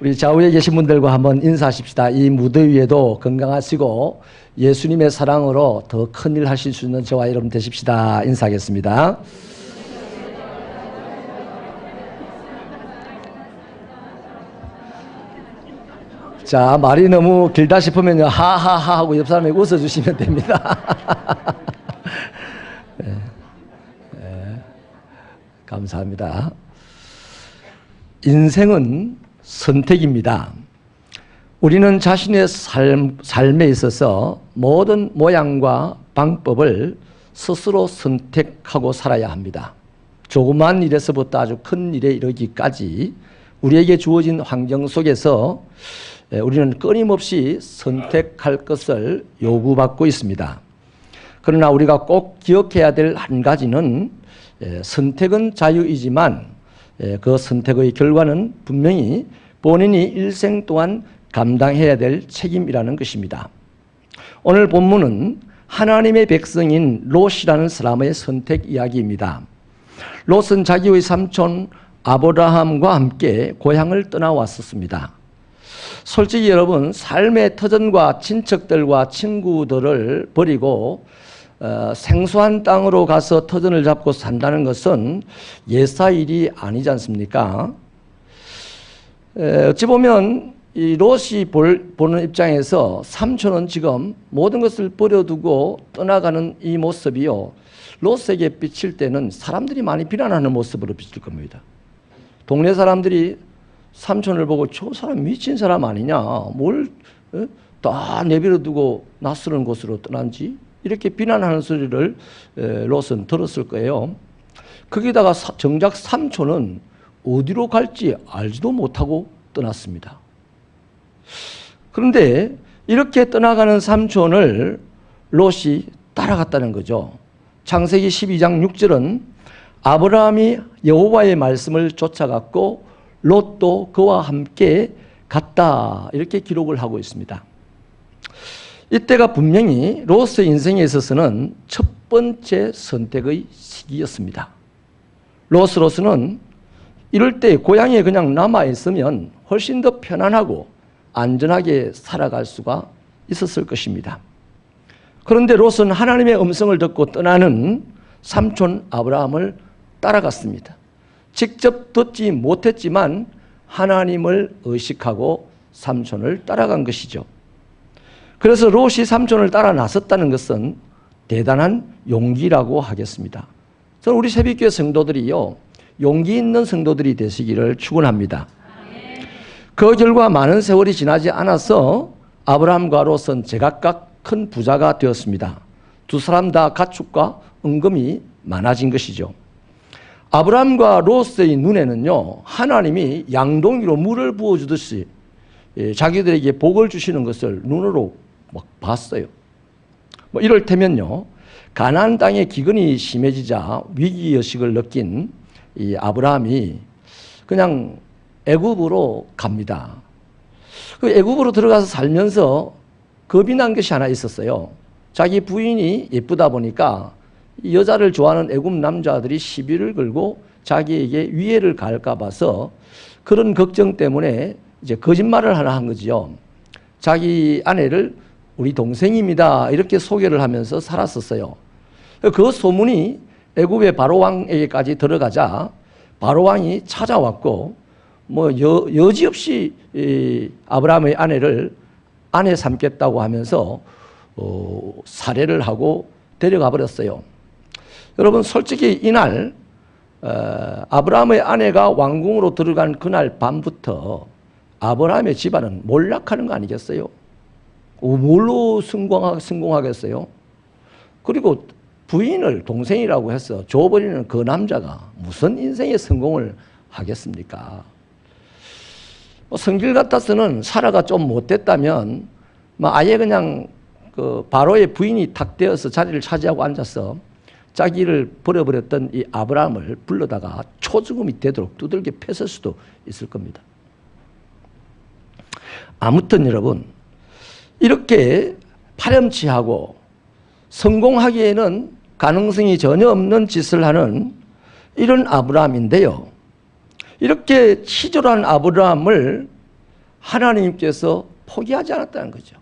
우리 좌우에 계신 분들과 한번 인사하십시다. 이 무더위에도 건강하시고 예수님의 사랑으로 더 큰일 하실 수 있는 저와 여러분 되십시다. 인사하겠습니다. 자, 말이 너무 길다 싶으면요, 하하하 하고 옆 사람에게 웃어주시면 됩니다. 네. 네. 감사합니다. 인생은 선택입니다. 우리는 자신의 삶에 있어서 모든 모양과 방법을 스스로 선택하고 살아야 합니다. 조그만 일에서부터 아주 큰 일에 이르기까지 우리에게 주어진 환경 속에서 우리는 끊임없이 선택할 것을 요구받고 있습니다. 그러나 우리가 꼭 기억해야 될 한 가지는 선택은 자유이지만 그 선택의 결과는 분명히 본인이 일생 동안 감당해야 될 책임이라는 것입니다. 오늘 본문은 하나님의 백성인 롯이라는 사람의 선택 이야기입니다. 롯은 자기의 삼촌 아브라함과 함께 고향을 떠나왔었습니다. 솔직히 여러분, 삶의 터전과 친척들과 친구들을 버리고 생소한 땅으로 가서 터전을 잡고 산다는 것은 예사일이 아니지 않습니까? 어찌 보면 이 롯이 보는 입장에서 삼촌은 지금 모든 것을 버려두고 떠나가는 이 모습이요, 롯에게 비칠 때는 사람들이 많이 비난하는 모습으로 비칠 겁니다. 동네 사람들이 삼촌을 보고 저 사람 미친 사람 아니냐, 뭘 다 내버려두고 낯선 곳으로 떠난지, 이렇게 비난하는 소리를 롯은 들었을 거예요. 거기다가 정작 삼촌은 어디로 갈지 알지도 못하고 떠났습니다. 그런데 이렇게 떠나가는 삼촌을 롯이 따라갔다는 거죠. 창세기 12장 6절은 아브라함이 여호와의 말씀을 쫓아갔고 롯도 그와 함께 갔다, 이렇게 기록을 하고 있습니다. 이때가 분명히 롯의 인생에 있어서는 첫 번째 선택의 시기였습니다. 롯으로서는 이럴 때 고향에 그냥 남아있으면 훨씬 더 편안하고 안전하게 살아갈 수가 있었을 것입니다. 그런데 롯은 하나님의 음성을 듣고 떠나는 삼촌 아브라함을 따라갔습니다. 직접 듣지 못했지만 하나님을 의식하고 삼촌을 따라간 것이죠. 그래서 롯이 삼촌을 따라 나섰다는 것은 대단한 용기라고 하겠습니다. 저는 우리 새벽교회 성도들이요, 용기 있는 성도들이 되시기를 축원합니다. 그 결과 많은 세월이 지나지 않아서 아브라함과 롯은 제각각 큰 부자가 되었습니다. 두 사람 다 가축과 은금이 많아진 것이죠. 아브라함과 롯의 눈에는요, 하나님이 양동이로 물을 부어주듯이 자기들에게 복을 주시는 것을 눈으로 막 봤어요. 뭐 이럴 테면요, 가나안 땅의 기근이 심해지자 위기의식을 느낀 이 아브라함이 그냥 애굽으로 갑니다. 그 애굽으로 들어가서 살면서 겁이 난 것이 하나 있었어요. 자기 부인이 예쁘다 보니까 여자를 좋아하는 애굽 남자들이 시비를 걸고 자기에게 위해를 가할까 봐서 그런 걱정 때문에 이제 거짓말을 하나 한 거지요. 자기 아내를 우리 동생입니다, 이렇게 소개를 하면서 살았었어요. 그 소문이 애굽의 바로왕에게까지 들어가자 바로왕이 찾아왔고 뭐 여지없이 아브라함의 아내를 아내 삼겠다고 하면서 살해를 하고 데려가 버렸어요. 여러분, 솔직히 이날 아브라함의 아내가 왕궁으로 들어간 그날 밤부터 아브라함의 집안은 몰락하는 거 아니겠어요? 뭘로 성공하겠어요? 그리고 부인을 동생이라고 해서 줘버리는 그 남자가 무슨 인생의 성공을 하겠습니까? 성길 같아서는 사라가 좀 못됐다면 아예 그냥 그 바로의 부인이 탁 되어서 자리를 차지하고 앉아서 자기를 버려버렸던 이 아브라함을 불러다가 초죽음이 되도록 두들겨 팼을 수도 있을 겁니다. 아무튼 여러분, 이렇게 파렴치하고 성공하기에는 가능성이 전혀 없는 짓을 하는 이런 아브라함인데요, 이렇게 치졸한 아브라함을 하나님께서 포기하지 않았다는 거죠.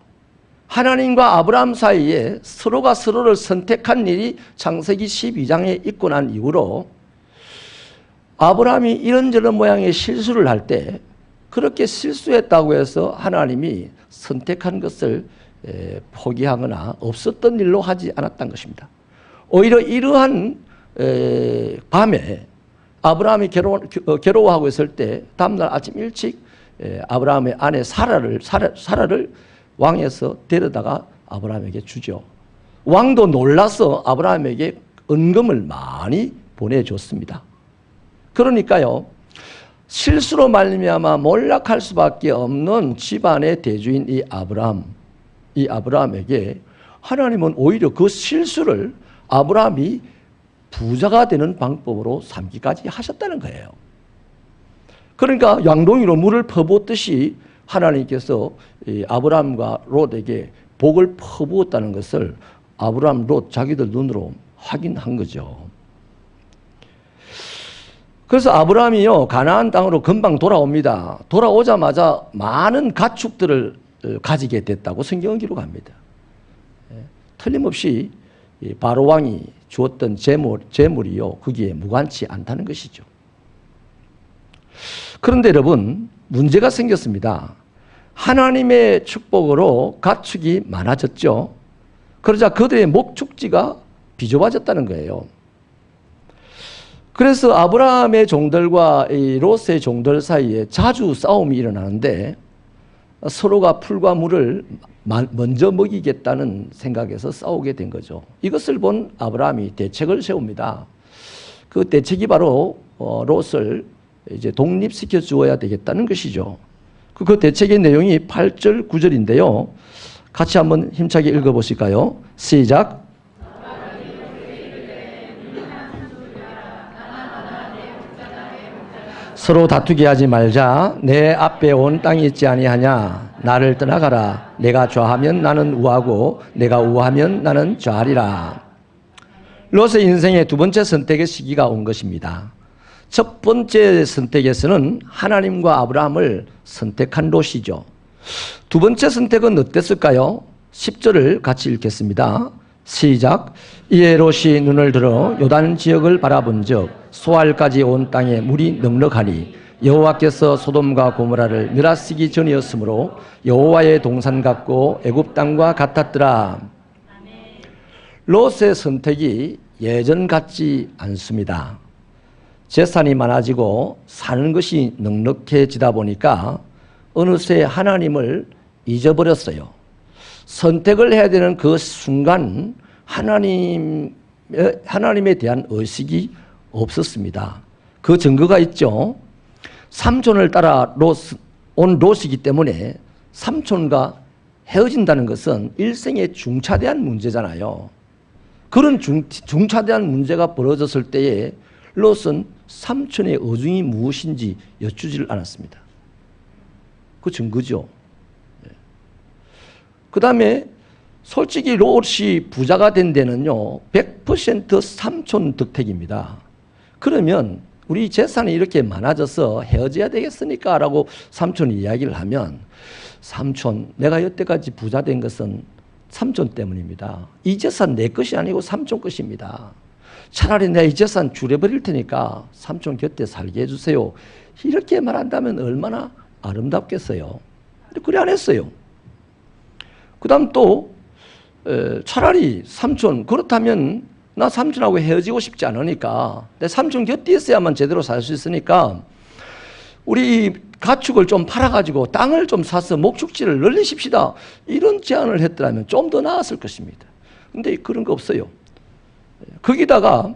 하나님과 아브라함 사이에 서로가 서로를 선택한 일이 창세기 12장에 있고 난 이후로 아브라함이 이런저런 모양의 실수를 할 때 그렇게 실수했다고 해서 하나님이 선택한 것을 포기하거나 없었던 일로 하지 않았다는 것입니다. 오히려 이러한 밤에 아브라함이 괴로워하고 있을 때 다음날 아침 일찍 아브라함의 아내 사라를 왕에서 데려다가 아브라함에게 주죠. 왕도 놀라서 아브라함에게 은금을 많이 보내줬습니다. 그러니까요, 실수로 말미암아 몰락할 수밖에 없는 집안의 대주인 이 아브라함에게 하나님은 오히려 그 실수를 아브라함이 부자가 되는 방법으로 삼기까지 하셨다는 거예요. 그러니까 양동이로 물을 퍼붓듯이 하나님께서 아브라함과 롯에게 복을 퍼부었다는 것을 아브라함, 롯 자기들 눈으로 확인한 거죠. 그래서 아브라함이요, 가나안 땅으로 금방 돌아옵니다. 돌아오자마자 많은 가축들을 가지게 됐다고 성경은 기록합니다. 틀림없이 바로 왕이 주었던 재물이요, 거기에 무관치 않다는 것이죠. 그런데 여러분, 문제가 생겼습니다. 하나님의 축복으로 가축이 많아졌죠. 그러자 그들의 목축지가 비좁아졌다는 거예요. 그래서 아브라함의 종들과 이 롯의 종들 사이에 자주 싸움이 일어나는데 서로가 풀과 물을 먼저 먹이겠다는 생각에서 싸우게 된 거죠. 이것을 본 아브라함이 대책을 세웁니다. 그 대책이 바로 롯을 이제 독립시켜 주어야 되겠다는 것이죠. 그 대책의 내용이 8절, 9절인데요. 같이 한번 힘차게 읽어보실까요? 시작. 서로 다투게 하지 말자. 내 앞에 온 땅이 있지 아니하냐. 나를 떠나가라. 내가 좌하면 나는 우하고 내가 우하면 나는 좌하리라. 롯의 인생의 두 번째 선택의 시기가 온 것입니다. 첫 번째 선택에서는 하나님과 아브라함을 선택한 롯이죠. 두 번째 선택은 어땠을까요? 10절을 같이 읽겠습니다. 시작. 이에 롯이 눈을 들어 요단 지역을 바라본즉 소알까지 온 땅에 물이 넉넉하니 여호와께서 소돔과 고모라를 멸하시기 전이었으므로 여호와의 동산 같고 애굽 땅과 같았더라. 롯의 선택이 예전 같지 않습니다. 재산이 많아지고 사는 것이 넉넉해지다 보니까 어느새 하나님을 잊어버렸어요. 선택을 해야 되는 그 순간 하나님에 대한 의식이 없었습니다. 그 증거가 있죠. 삼촌을 따라 온 롯이기 때문에 삼촌과 헤어진다는 것은 일생에 중차대한 문제잖아요. 그런 중차대한 문제가 벌어졌을 때에 롯은 삼촌의 의중이 무엇인지 여쭈지를 않았습니다. 그 증거죠. 그 다음에 솔직히 롯이 부자가 된 데는요, 100% 삼촌 덕택입니다. 그러면 우리 재산이 이렇게 많아져서 헤어져야 되겠습니까? 라고 삼촌이 이야기를 하면, 삼촌, 내가 여태까지 부자 된 것은 삼촌 때문입니다. 이 재산 내 것이 아니고 삼촌 것입니다. 차라리 내가 이 재산 줄여버릴 테니까 삼촌 곁에 살게 해주세요. 이렇게 말한다면 얼마나 아름답겠어요. 근데 그래 안 했어요. 그 다음 또 차라리 삼촌, 그렇다면 나 삼촌하고 헤어지고 싶지 않으니까 내 삼촌 곁에 있어야만 제대로 살 수 있으니까 우리 가축을 좀 팔아가지고 땅을 좀 사서 목축지를 늘리십시다. 이런 제안을 했더라면 좀 더 나았을 것입니다. 근데 그런 거 없어요. 거기다가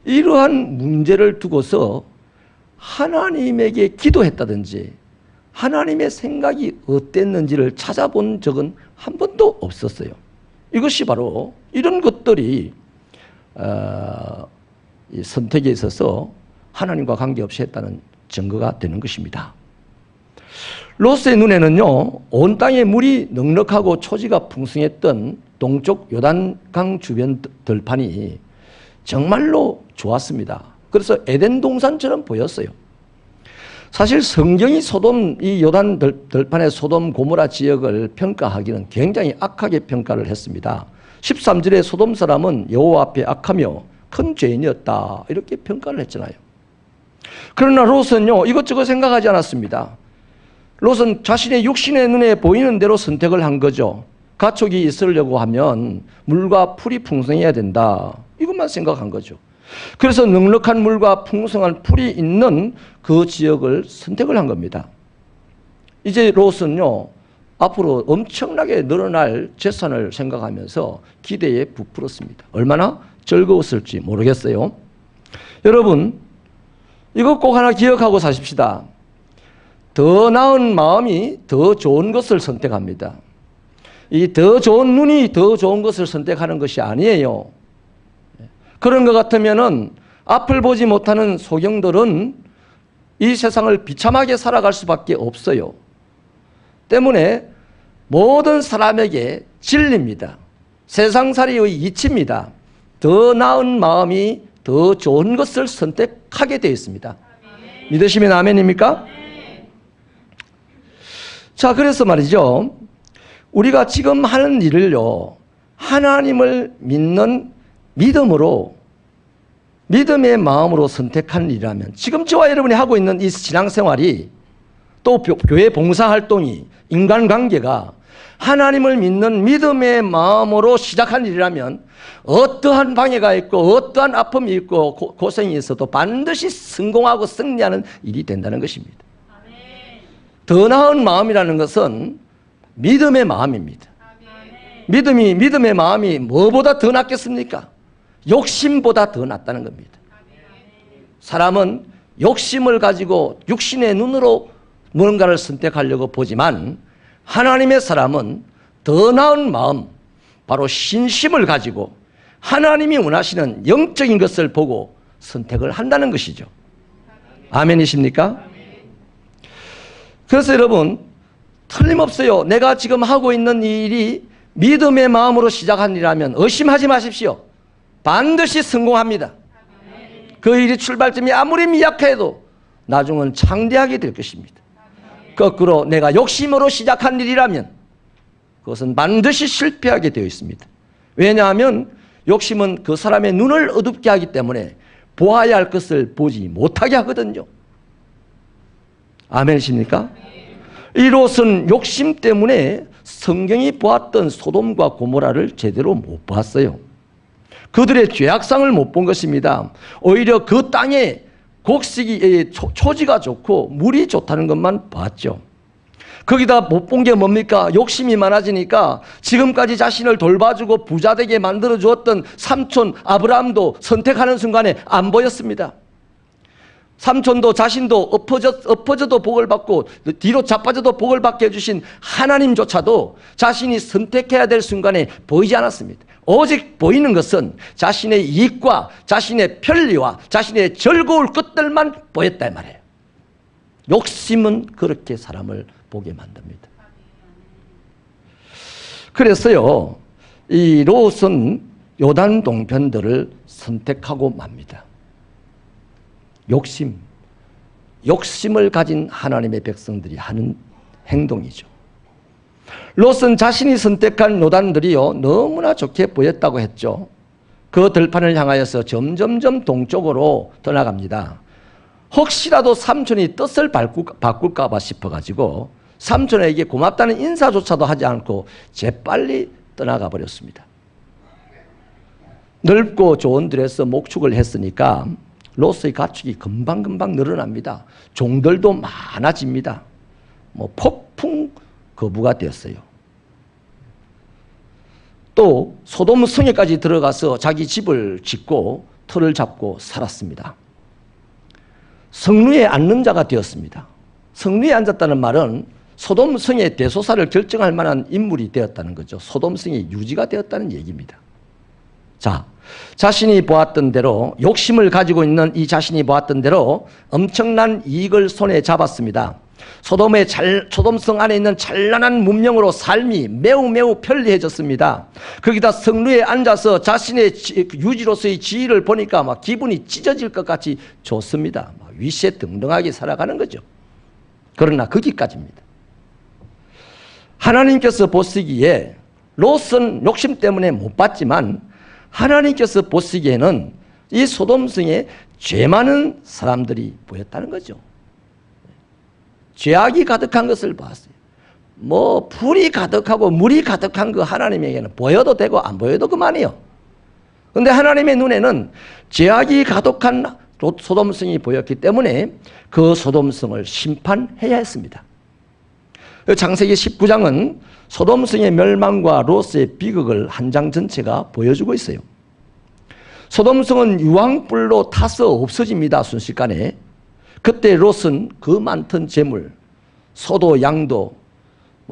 이러한 문제를 두고서 하나님에게 기도했다든지 하나님의 생각이 어땠는지를 찾아본 적은 한 번도 없었어요. 이것이 바로 이런 것들이 이 선택에 있어서 하나님과 관계없이 했다는 증거가 되는 것입니다. 롯의 눈에는요, 온 땅에 물이 넉넉하고 초지가 풍성했던 동쪽 요단강 주변 들판이 정말로 좋았습니다. 그래서 에덴 동산처럼 보였어요. 사실 성경이 이 요단 들판의 소돔 고모라 지역을 평가하기는 굉장히 악하게 평가를 했습니다. 13절에 소돔 사람은 여호와 앞에 악하며 큰 죄인이었다 이렇게 평가를 했잖아요. 그러나 롯은요 이것저것 생각하지 않았습니다. 롯은 자신의 육신의 눈에 보이는 대로 선택을 한 거죠. 가축이 있으려고 하면 물과 풀이 풍성해야 된다 이것만 생각한 거죠. 그래서 넉넉한 물과 풍성한 풀이 있는 그 지역을 선택을 한 겁니다. 이제 롯은요 앞으로 엄청나게 늘어날 재산을 생각하면서 기대에 부풀었습니다. 얼마나 즐거웠을지 모르겠어요. 여러분 이거 꼭 하나 기억하고 사십시다. 더 나은 마음이 더 좋은 것을 선택합니다. 이 더 좋은 눈이 더 좋은 것을 선택하는 것이 아니에요. 그런 것 같으면은 앞을 보지 못하는 소경들은 이 세상을 비참하게 살아갈 수밖에 없어요. 때문에 모든 사람에게 진리입니다. 세상살이의 이치입니다. 더 나은 마음이 더 좋은 것을 선택하게 되어 있습니다. 믿으시면 아멘입니까? 자, 그래서 말이죠. 우리가 지금 하는 일을요, 하나님을 믿는 믿음으로, 믿음의 마음으로 선택한 일이라면, 지금 저와 여러분이 하고 있는 이 신앙생활이, 또 교회 봉사활동이, 인간관계가 하나님을 믿는 믿음의 마음으로 시작한 일이라면, 어떠한 방해가 있고, 어떠한 아픔이 있고, 고생이 있어도 반드시 성공하고 승리하는 일이 된다는 것입니다. 더 나은 마음이라는 것은 믿음의 마음입니다. 믿음의 마음이 뭐보다 더 낫겠습니까? 욕심보다 더 낫다는 겁니다. 사람은 욕심을 가지고 육신의 눈으로 무언가를 선택하려고 보지만 하나님의 사람은 더 나은 마음, 바로 신심을 가지고 하나님이 원하시는 영적인 것을 보고 선택을 한다는 것이죠. 아멘이십니까? 그래서 여러분 틀림없어요. 내가 지금 하고 있는 이 일이 믿음의 마음으로 시작한 일이라면 의심하지 마십시오. 반드시 성공합니다. 그 일이 출발점이 아무리 미약해도 나중은 창대하게 될 것입니다. 거꾸로 내가 욕심으로 시작한 일이라면 그것은 반드시 실패하게 되어 있습니다. 왜냐하면 욕심은 그 사람의 눈을 어둡게 하기 때문에 보아야 할 것을 보지 못하게 하거든요. 아멘이십니까? 이 롯은 욕심 때문에 성경이 보았던 소돔과 고모라를 제대로 못 봤어요. 그들의 죄악상을 못 본 것입니다. 오히려 그 땅에 곡식이 초지가 좋고 물이 좋다는 것만 봤죠. 거기다 못 본 게 뭡니까? 욕심이 많아지니까 지금까지 자신을 돌봐주고 부자되게 만들어 주었던 삼촌 아브라함도 선택하는 순간에 안 보였습니다. 삼촌도 자신도 엎어져도 복을 받고 뒤로 자빠져도 복을 받게 해주신 하나님조차도 자신이 선택해야 될 순간에 보이지 않았습니다. 오직 보이는 것은 자신의 이익과 자신의 편리와 자신의 즐거울 것들만 보였다 이 말이에요. 욕심은 그렇게 사람을 보게 만듭니다. 그래서요, 이 롯은 요단 동편들을 선택하고 맙니다. 욕심을 가진 하나님의 백성들이 하는 행동이죠. 롯은 자신이 선택한 요단들이요 너무나 좋게 보였다고 했죠. 그 들판을 향하여서 점점점 동쪽으로 떠나갑니다. 혹시라도 삼촌이 뜻을 바꿀까 봐 싶어가지고 삼촌에게 고맙다는 인사조차도 하지 않고 재빨리 떠나가 버렸습니다. 넓고 좋은 들에서 목축을 했으니까 롯의 가축이 금방금방 늘어납니다. 종들도 많아집니다. 폭풍 거부가 되었어요. 또 소돔 성에까지 들어가서 자기 집을 짓고 터를 잡고 살았습니다. 성루에 앉는 자가 되었습니다. 성루에 앉았다는 말은 소돔 성의 대소사를 결정할 만한 인물이 되었다는 거죠. 소돔 성의 유지가 되었다는 얘기입니다. 자, 자신이 보았던 대로, 욕심을 가지고 있는 이 자신이 보았던 대로 엄청난 이익을 손에 잡았습니다. 소돔성 안에 있는 찬란한 문명으로 삶이 매우 편리해졌습니다. 거기다 성루에 앉아서 자신의 유지로서의 지위를 보니까 막 기분이 찢어질 것 같이 좋습니다. 위세등등하게 살아가는 거죠. 그러나 거기까지입니다. 하나님께서 보시기에 롯은 욕심 때문에 못 봤지만 하나님께서 보시기에는 이 소돔성에 죄 많은 사람들이 보였다는 거죠. 죄악이 가득한 것을 봤어요. 뭐 불이 가득하고 물이 가득한 거 하나님에게는 보여도 되고 안 보여도 그만이요. 그런데 하나님의 눈에는 죄악이 가득한 소돔성이 보였기 때문에 그 소돔성을 심판해야 했습니다. 창세기 19장은 소돔성의 멸망과 롯의 비극을 한 장 전체가 보여주고 있어요. 소돔성은 유황불로 타서 없어집니다. 순식간에. 그때 롯은 그 많던 재물, 소도 양도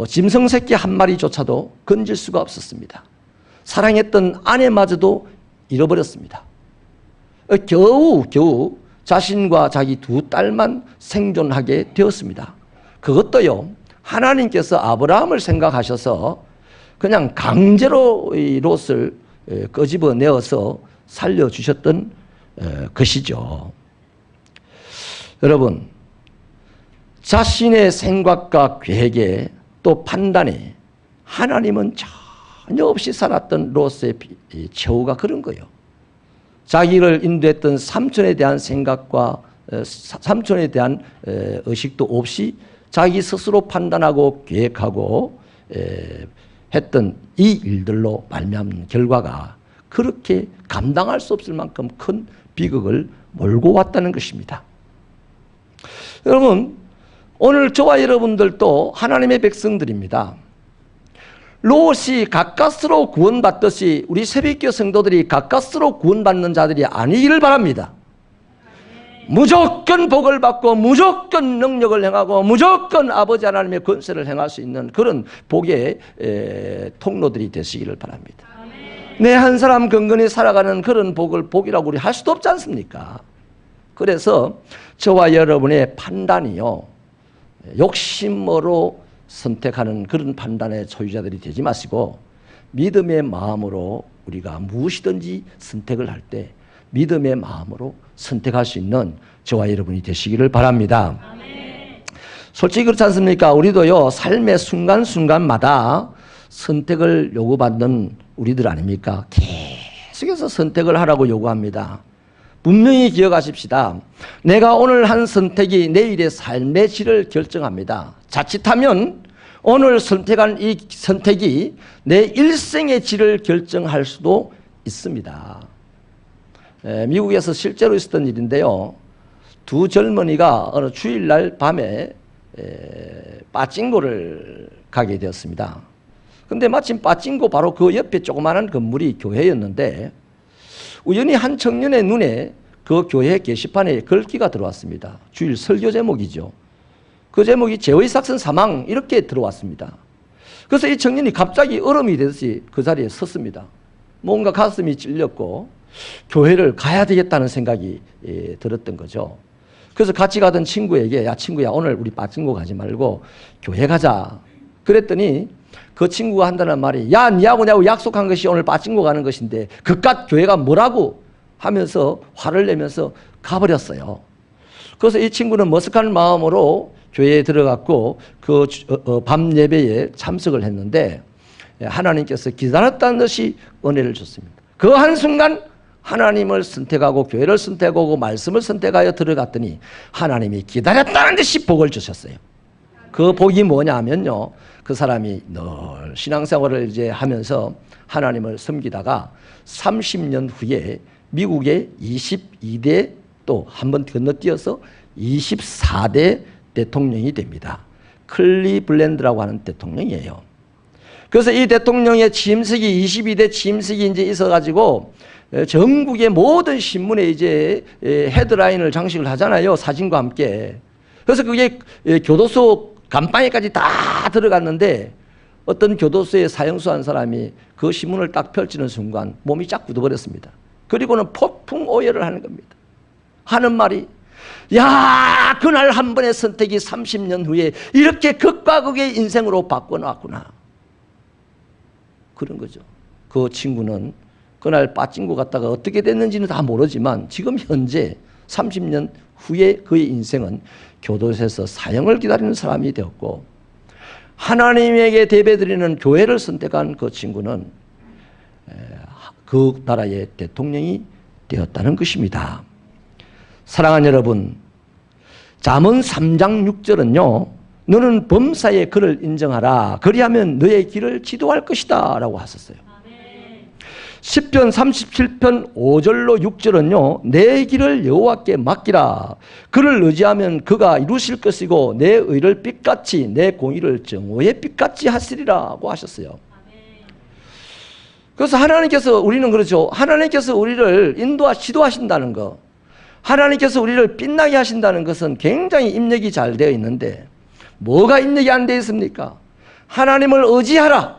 짐승 새끼 한 마리조차도 건질 수가 없었습니다. 사랑했던 아내마저도 잃어버렸습니다. 겨우 자신과 자기 두 딸만 생존하게 되었습니다. 그것도요, 하나님께서 아브라함을 생각하셔서 그냥 강제로 이 롯을 끄집어내어서 살려주셨던 것이죠. 여러분, 자신의 생각과 계획에 또 판단에 하나님은 전혀 없이 살았던 롯의 최후가 그런 거예요. 자기를 인도했던 삼촌에 대한 생각과 삼촌에 대한 의식도 없이 자기 스스로 판단하고 계획하고 했던 이 일들로 말미암은 결과가 그렇게 감당할 수 없을 만큼 큰 비극을 몰고 왔다는 것입니다. 여러분, 오늘 저와 여러분들도 하나님의 백성들입니다. 롯이 가까스로 구원받듯이 우리 새벽교 성도들이 가까스로 구원받는 자들이 아니기를 바랍니다. 무조건 복을 받고 무조건 능력을 행하고 무조건 아버지 하나님의 권세를 행할 수 있는 그런 복의 통로들이 되시기를 바랍니다. 내 한 사람 건강히 살아가는 그런 복을 복이라고 우리 할 수도 없지 않습니까? 그래서 저와 여러분의 판단이요, 욕심으로 선택하는 그런 판단의 소유자들이 되지 마시고 믿음의 마음으로 우리가 무엇이든지 선택을 할 때 믿음의 마음으로 선택할 수 있는 저와 여러분이 되시기를 바랍니다. 아멘. 솔직히 그렇지 않습니까? 우리도요, 삶의 순간순간마다 선택을 요구받는 우리들 아닙니까? 계속해서 선택을 하라고 요구합니다. 분명히 기억하십시다. 내가 오늘 한 선택이 내일의 삶의 질을 결정합니다. 자칫하면 오늘 선택한 이 선택이 내 일생의 질을 결정할 수도 있습니다. 미국에서 실제로 있었던 일인데요. 두 젊은이가 어느 주일날 밤에 빠찡고를 가게 되었습니다. 근데 마침 빠찡고 바로 그 옆에 조그마한 건물이 교회였는데 우연히 한 청년의 눈에 그 교회 게시판에 글귀가 들어왔습니다. 주일 설교 제목이죠. 그 제목이 제의 삭선 사망 이렇게 들어왔습니다. 그래서 이 청년이 갑자기 얼음이 되듯이 그 자리에 섰습니다. 뭔가 가슴이 찔렸고 교회를 가야 되겠다는 생각이 들었던 거죠. 그래서 같이 가던 친구에게 야 친구야 오늘 우리 빠찡고 가지 말고 교회 가자. 그랬더니 그 친구가 한다는 말이 야 니하고 내하고 약속한 것이 오늘 빠찡고 가는 것인데 그깟 교회가 뭐라고 하면서 화를 내면서 가버렸어요. 그래서 이 친구는 머쓱한 마음으로 교회에 들어갔고 그 밤 예배에 참석을 했는데 하나님께서 기다렸다는 듯이 은혜를 줬습니다. 그 한순간 하나님을 선택하고 교회를 선택하고 말씀을 선택하여 들어갔더니 하나님이 기다렸다는 듯이 복을 주셨어요. 그 복이 뭐냐 하면요, 그 사람이 늘 신앙생활을 이제 하면서 하나님을 섬기다가 30년 후에 미국의 22대 또 한 번 건너뛰어서 24대 대통령이 됩니다. 클리블랜드라고 하는 대통령이에요. 그래서 이 대통령의 취임식이 22대 취임식이 이제 있어가지고 전국의 모든 신문에 이제 헤드라인을 장식을 하잖아요. 사진과 함께. 그래서 그게 교도소 간방에까지 다 들어갔는데 어떤 교도소에 사형수 한 사람이 그 신문을 딱 펼치는 순간 몸이 쫙 굳어버렸습니다. 그리고는 폭풍 오열을 하는 겁니다. 하는 말이 야 그날 한 번의 선택이 30년 후에 이렇게 극과 극의 인생으로 바꿔놨구나. 그런 거죠. 그 친구는 그날 빠찡고 갔다가 어떻게 됐는지는 다 모르지만 지금 현재 30년 후에 그의 인생은 교도소에서 사형을 기다리는 사람이 되었고, 하나님에게 예배드리는 교회를 선택한 그 친구는 그 나라의 대통령이 되었다는 것입니다. 사랑하는 여러분, 잠언 3장 6절은요, 너는 범사의 그를 인정하라. 그리하면 너의 길을 지도할 것이다 라고 하셨어요. 시편 37편 5절로 6절은요, 내 길을 여호와께 맡기라. 그를 의지하면 그가 이루실 것이고 내 의를 빛같이 내 공의를 정오의 빛같이 하시리라고 하셨어요. 그래서 하나님께서, 우리는 그렇죠, 하나님께서 우리를 지도하신다는 것, 하나님께서 우리를 빛나게 하신다는 것은 굉장히 입력이 잘 되어 있는데, 뭐가 입력이 안 되어 있습니까? 하나님을 의지하라,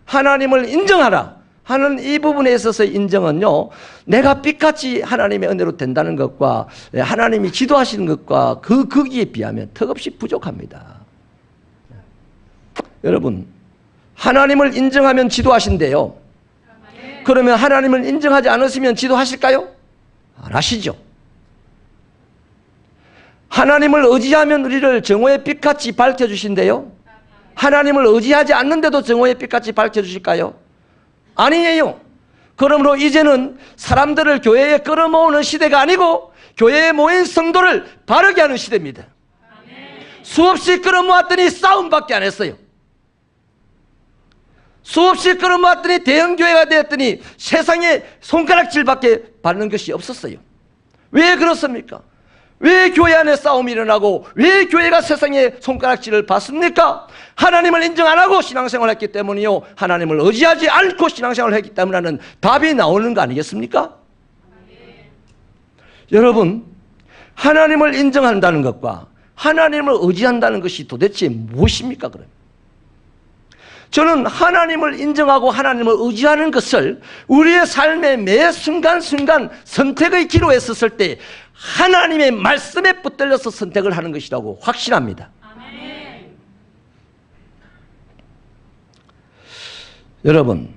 하나님을 인정하라 하는 이 부분에 있어서의 인정은요, 내가 빛같이 하나님의 은혜로 된다는 것과 하나님이 지도하시는 것과 거기에 비하면 턱없이 부족합니다. 여러분, 하나님을 인정하면 지도하신대요. 그러면 하나님을 인정하지 않으시면 지도하실까요? 안 하시죠. 하나님을 의지하면 우리를 정오의 빛같이 밝혀주신대요. 하나님을 의지하지 않는데도 정오의 빛같이 밝혀주실까요? 아니에요. 그러므로 이제는 사람들을 교회에 끌어모으는 시대가 아니고 교회에 모인 성도를 바르게 하는 시대입니다. 수없이 끌어모았더니 싸움밖에 안 했어요. 수없이 끌어모았더니 대형교회가 되었더니 세상에 손가락질밖에 받는 것이 없었어요. 왜 그렇습니까? 왜 교회 안에 싸움이 일어나고 왜 교회가 세상에 손가락질을 받습니까? 하나님을 인정 안 하고 신앙생활을 했기 때문이요, 하나님을 의지하지 않고 신앙생활을 했기 때문이라는 답이 나오는 거 아니겠습니까? 여러분, 하나님을 인정한다는 것과 하나님을 의지한다는 것이 도대체 무엇입니까? 그럼 저는 하나님을 인정하고 하나님을 의지하는 것을 우리의 삶의 매 순간순간 선택의 기로에 섰을 때 하나님의 말씀에 붙들려서 선택을 하는 것이라고 확신합니다. 아멘. 여러분,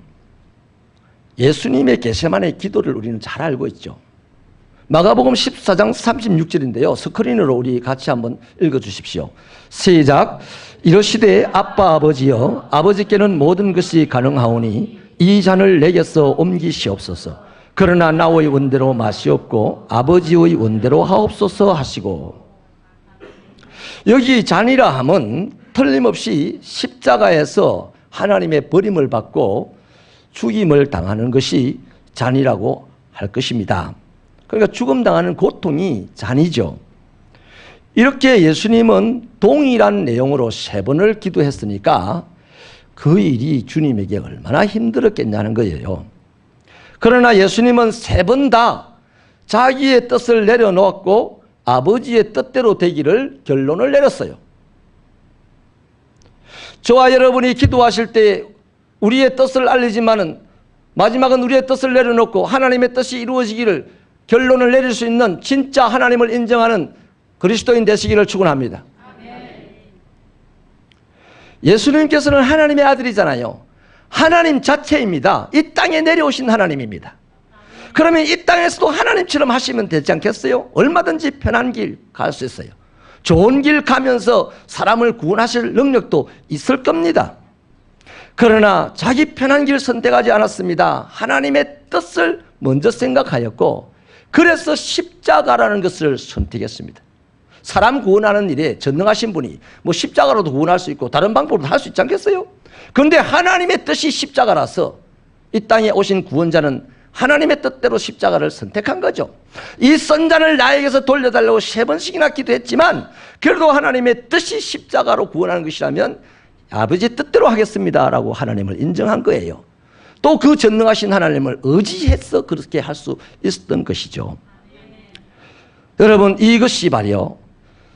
예수님의 겟세마네 기도를 우리는 잘 알고 있죠. 마가복음 14장 36절인데요. 스크린으로 우리 같이 한번 읽어주십시오. 시작. 이러시되 아빠 아버지여, 아버지께는 모든 것이 가능하오니 이 잔을 내게서 옮기시옵소서. 그러나 나의 원대로 마시옵고 아버지의 원대로 하옵소서 하시고, 여기 잔이라 함은 틀림없이 십자가에서 하나님의 버림을 받고 죽임을 당하는 것이 잔이라고 할 것입니다. 그러니까 죽음 당하는 고통이 잔이죠. 이렇게 예수님은 동일한 내용으로 3번을 기도했으니까 그 일이 주님에게 얼마나 힘들었겠냐는 거예요. 그러나 예수님은 3번 다 자기의 뜻을 내려놓았고 아버지의 뜻대로 되기를 결론을 내렸어요. 저와 여러분이 기도하실 때 우리의 뜻을 알리지만은 마지막은 우리의 뜻을 내려놓고 하나님의 뜻이 이루어지기를 결론을 내릴 수 있는 진짜 하나님을 인정하는 그리스도인 되시기를 축원합니다. 예수님께서는 하나님의 아들이잖아요. 하나님 자체입니다. 이 땅에 내려오신 하나님입니다. 그러면 이 땅에서도 하나님처럼 하시면 되지 않겠어요? 얼마든지 편한 길 갈 수 있어요. 좋은 길 가면서 사람을 구원하실 능력도 있을 겁니다. 그러나 자기 편한 길 선택하지 않았습니다. 하나님의 뜻을 먼저 생각하였고, 그래서 십자가라는 것을 선택했습니다. 사람 구원하는 일에 전능하신 분이 뭐 십자가로도 구원할 수 있고 다른 방법으로도 할 수 있지 않겠어요? 그런데 하나님의 뜻이 십자가라서 이 땅에 오신 구원자는 하나님의 뜻대로 십자가를 선택한 거죠. 이 선잔을 나에게서 돌려달라고 3번씩이나 기도했지만 그래도 하나님의 뜻이 십자가로 구원하는 것이라면 아버지 뜻대로 하겠습니다 라고 하나님을 인정한 거예요. 또 그 전능하신 하나님을 의지해서 그렇게 할 수 있었던 것이죠. 여러분, 이것이 바로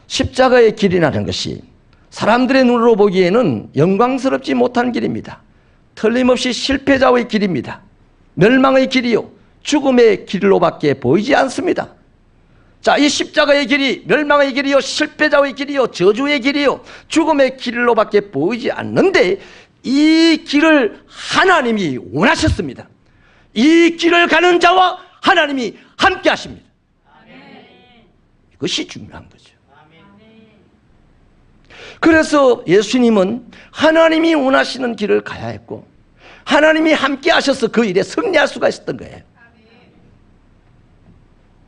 십자가의 길이라는 것이 사람들의 눈으로 보기에는 영광스럽지 못한 길입니다. 틀림없이 실패자의 길입니다. 멸망의 길이요, 죽음의 길로밖에 보이지 않습니다. 자, 이 십자가의 길이 멸망의 길이요, 실패자의 길이요, 저주의 길이요, 죽음의 길로밖에 보이지 않는데 이 길을 하나님이 원하셨습니다. 이 길을 가는 자와 하나님이 함께 하십니다. 이것이 중요한 거죠. 그래서 예수님은 하나님이 원하시는 길을 가야 했고 하나님이 함께 하셔서 그 일에 승리할 수가 있었던 거예요.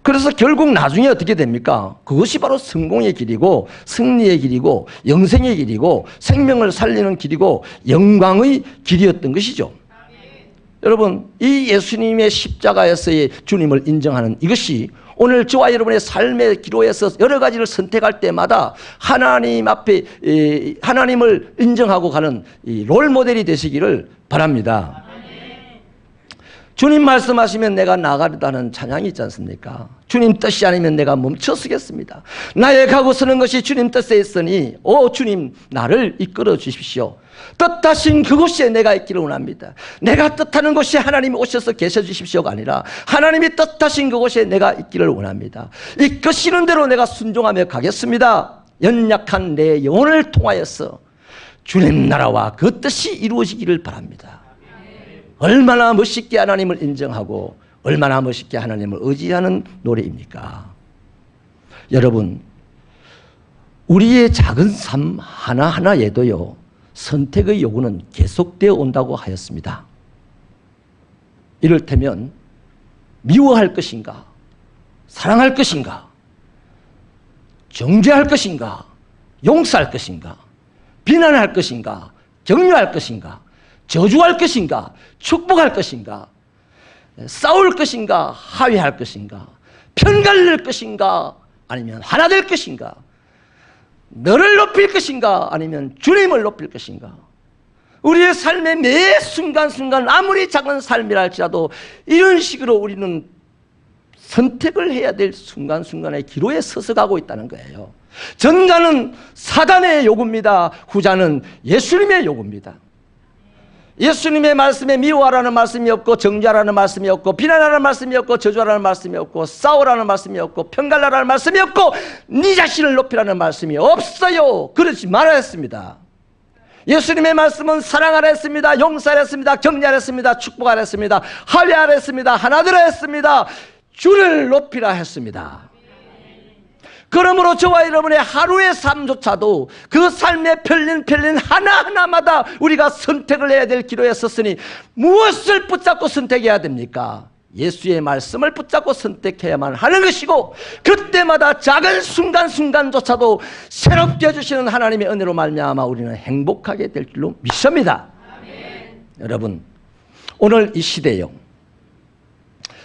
그래서 결국 나중에 어떻게 됩니까? 그것이 바로 성공의 길이고 승리의 길이고 영생의 길이고 생명을 살리는 길이고 영광의 길이었던 것이죠. 여러분, 이 예수님의 십자가에서의 주님을 인정하는 이것이 오늘 저와 여러분의 삶의 기로에서 여러 가지를 선택할 때마다 하나님 앞에 하나님을 인정하고 가는 이 롤모델이 되시기를 바랍니다. 주님 말씀하시면 내가 나가리다는 찬양이 있지 않습니까? 주님 뜻이 아니면 내가 멈춰 서겠습니다. 나의 가고 서는 것이 주님 뜻에 있으니 오 주님 나를 이끌어 주십시오. 뜻하신 그곳에 내가 있기를 원합니다. 내가 뜻하는 곳에 하나님이 오셔서 계셔 주십시오가 아니라 하나님이 뜻하신 그곳에 내가 있기를 원합니다. 이끄시는 대로 내가 순종하며 가겠습니다. 연약한 내 영혼을 통하여서 주님 나라와 그 뜻이 이루어지기를 바랍니다. 얼마나 멋있게 하나님을 인정하고 얼마나 멋있게 하나님을 의지하는 노래입니까? 여러분, 우리의 작은 삶 하나하나에도요 선택의 요구는 계속되어 온다고 하였습니다. 이를테면 미워할 것인가, 사랑할 것인가, 정죄할 것인가, 용서할 것인가, 비난할 것인가, 격려할 것인가, 저주할 것인가, 축복할 것인가, 싸울 것인가, 화해할 것인가, 편갈릴 것인가, 아니면 하나 될 것인가, 너를 높일 것인가, 아니면 주님을 높일 것인가. 우리의 삶의 매 순간순간 아무리 작은 삶이라 할지라도 이런 식으로 우리는 선택을 해야 될 순간순간의 기로에 서서 가고 있다는 거예요. 전자는 사단의 요구입니다. 후자는 예수님의 요구입니다. 예수님의 말씀에 미워하라는 말씀이 없고 정죄하라는 말씀이 없고 비난하라는 말씀이 없고 저주하라는 말씀이 없고 싸우라는 말씀이 없고 편갈라라는 말씀이 없고 네 자신을 높이라는 말씀이 없어요. 그러지 말아야 했습니다. 예수님의 말씀은 사랑하라 했습니다. 용서하라 했습니다. 격려하라 했습니다. 축복하라 했습니다. 화해하라 했습니다. 하나되라 했습니다. 주를 높이라 했습니다. 그러므로 저와 여러분의 하루의 삶조차도 그 삶의 편린 하나하나마다 우리가 선택을 해야 될 기로에 섰으니 무엇을 붙잡고 선택해야 됩니까? 예수의 말씀을 붙잡고 선택해야만 하는 것이고 그때마다 작은 순간순간조차도 새롭게 해주시는 하나님의 은혜로 말미암아 우리는 행복하게 될 줄로 믿습니다. 여러분, 오늘 이 시대요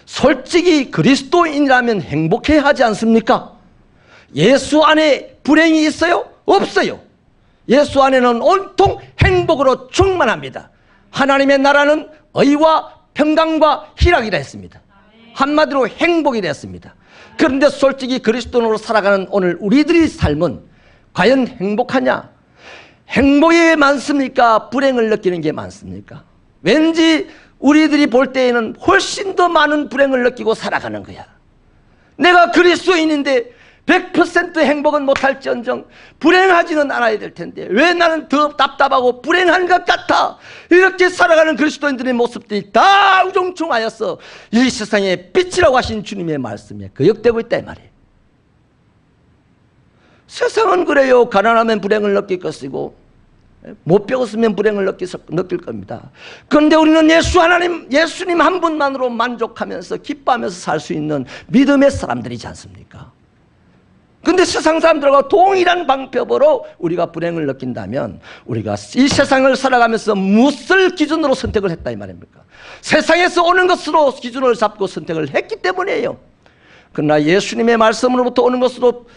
솔직히 그리스도인이라면 행복해야 하지 않습니까? 예수 안에 불행이 있어요? 없어요. 예수 안에는 온통 행복으로 충만합니다. 하나님의 나라는 의와 평강과 희락이라 했습니다. 한마디로 행복이라 했습니다. 그런데 솔직히 그리스도인으로 살아가는 오늘 우리들의 삶은 과연 행복하냐? 행복이 많습니까? 불행을 느끼는 게 많습니까? 왠지 우리들이 볼 때에는 훨씬 더 많은 불행을 느끼고 살아가는 거야. 내가 그리스도인인데 100% 행복은 못할지언정 불행하지는 않아야 될 텐데 왜 나는 더 답답하고 불행한 것 같아? 이렇게 살아가는 그리스도인들의 모습들이 다 우중충하여서 이 세상의 빛이라고 하신 주님의 말씀에 거역되고 있다 이 말이에요. 세상은 그래요. 가난하면 불행을 느낄 것이고 못 배웠으면 불행을 느낄 겁니다. 그런데 우리는 예수님 한 분만으로 만족하면서 기뻐하면서 살 수 있는 믿음의 사람들이지 않습니까? 근데 세상 사람들과 동일한 방법으로 우리가 불행을 느낀다면 우리가 이 세상을 살아가면서 무엇을 기준으로 선택을 했다 이 말입니까? 세상에서 오는 것으로 기준을 잡고 선택을 했기 때문이에요. 그러나 예수님의 말씀으로부터 오는 것으로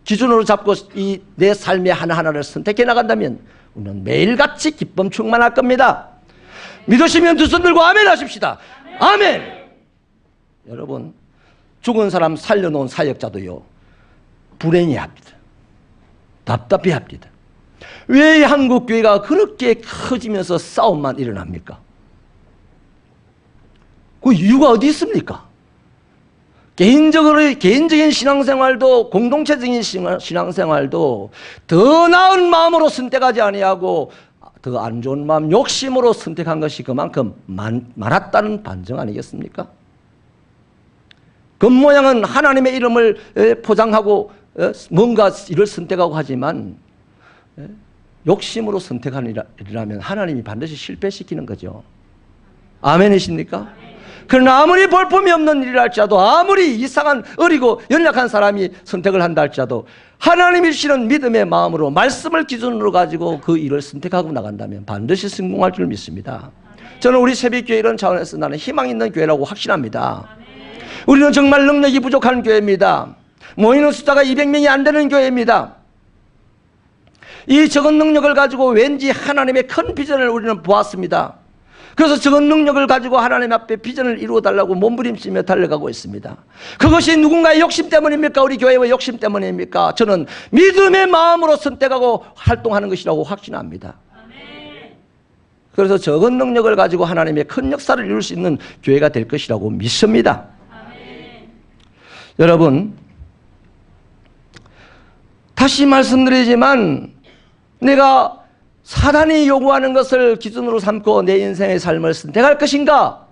기준으로 잡고 이 내 삶의 하나하나를 선택해 나간다면 우리는 매일같이 기쁨 충만할 겁니다. 믿으시면 두 손 들고 아멘 하십시다. 아멘. 여러분, 죽은 사람 살려놓은 사역자도요 불행해합니다. 답답해합니다. 왜 한국 교회가 그렇게 커지면서 싸움만 일어납니까? 그 이유가 어디 있습니까? 개인적인 신앙생활도 공동체적인 신앙생활도 더 나은 마음으로 선택하지 아니하고 더 안 좋은 마음 욕심으로 선택한 것이 그만큼 많았다는 반증 아니겠습니까? 겉모양은 하나님의 이름을 포장하고 뭔가 일을 선택하고 하지만 욕심으로 선택하는 일이라면 하나님이 반드시 실패시키는 거죠. 아멘이십니까? 그러나 아무리 볼품이 없는 일이라 할지라도, 아무리 이상한 어리고 연약한 사람이 선택을 한다 할지라도 하나님이 주시는 믿음의 마음으로 말씀을 기준으로 가지고 그 일을 선택하고 나간다면 반드시 성공할 줄 믿습니다. 저는 우리 새벽교회 이런 차원에서 나는 희망 있는 교회라고 확신합니다. 우리는 정말 능력이 부족한 교회입니다. 모이는 숫자가 200명이 안 되는 교회입니다. 이 적은 능력을 가지고 왠지 하나님의 큰 비전을 우리는 보았습니다. 그래서 적은 능력을 가지고 하나님 앞에 비전을 이루어달라고 몸부림치며 달려가고 있습니다. 그것이 누군가의 욕심 때문입니까? 우리 교회의 욕심 때문입니까? 저는 믿음의 마음으로 선택하고 활동하는 것이라고 확신합니다. 그래서 적은 능력을 가지고 하나님의 큰 역사를 이룰 수 있는 교회가 될 것이라고 믿습니다. 여러분, 다시 말씀드리지만 내가 사단이 요구하는 것을 기준으로 삼고 내 인생의 삶을 선택할 것인가?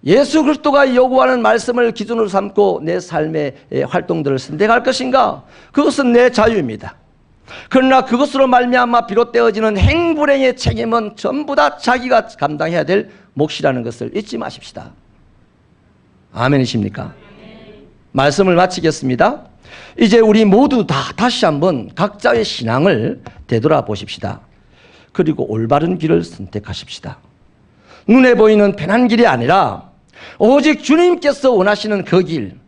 예수 그리스도가 요구하는 말씀을 기준으로 삼고 내 삶의 활동들을 선택할 것인가? 그것은 내 자유입니다. 그러나 그것으로 말미암아 비롯되어지는 행불행의 책임은 전부 다 자기가 감당해야 될 몫이라는 것을 잊지 마십시다. 아멘이십니까? 말씀을 마치겠습니다. 이제 우리 모두 다 다시 한번 각자의 신앙을 되돌아보십시다. 그리고 올바른 길을 선택하십시다. 눈에 보이는 편한 길이 아니라 오직 주님께서 원하시는 그 길.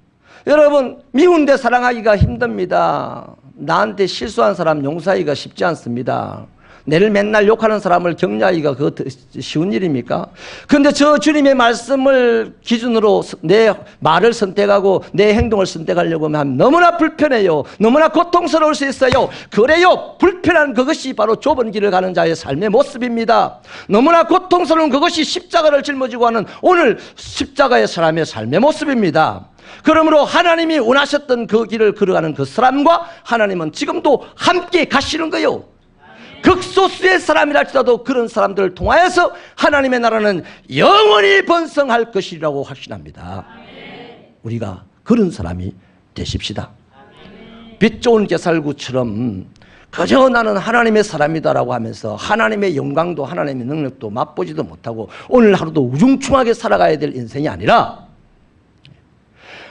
여러분, 미운데 사랑하기가 힘듭니다. 나한테 실수한 사람 용서하기가 쉽지 않습니다. 내를 맨날 욕하는 사람을 격려하기가 그거 쉬운 일입니까? 그런데 저 주님의 말씀을 기준으로 내 말을 선택하고 내 행동을 선택하려고 하면 너무나 불편해요. 너무나 고통스러울 수 있어요. 그래요, 불편한 그것이 바로 좁은 길을 가는 자의 삶의 모습입니다. 너무나 고통스러운 그것이 십자가를 짊어지고 하는 오늘 십자가의 사람의 삶의 모습입니다. 그러므로 하나님이 원하셨던 그 길을 걸어가는 그 사람과 하나님은 지금도 함께 가시는 거예요. 극소수의 사람이랄지라도 그런 사람들을 통하여서 하나님의 나라는 영원히 번성할 것이라고 확신합니다. 우리가 그런 사람이 되십시다. 빛 좋은 게살구처럼 그저 나는 하나님의 사람이다라고 하면서 하나님의 영광도 하나님의 능력도 맛보지도 못하고 오늘 하루도 우중충하게 살아가야 될 인생이 아니라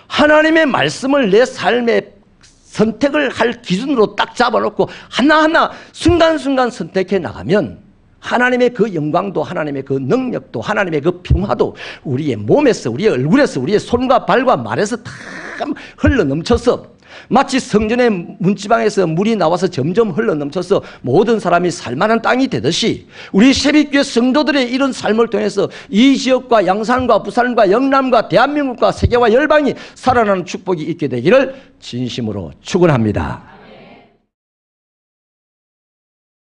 하나님의 말씀을 내 삶에 선택을 할 기준으로 딱 잡아놓고 하나하나 순간순간 선택해 나가면 하나님의 그 영광도 하나님의 그 능력도 하나님의 그 평화도 우리의 몸에서 우리의 얼굴에서 우리의 손과 발과 말에서 다 흘러넘쳐서 마치 성전의 문지방에서 물이 나와서 점점 흘러넘쳐서 모든 사람이 살만한 땅이 되듯이 우리 새벽교회 성도들의 이런 삶을 통해서 이 지역과 양산과 부산과 영남과 대한민국과 세계와 열방이 살아나는 축복이 있게 되기를 진심으로 축원합니다.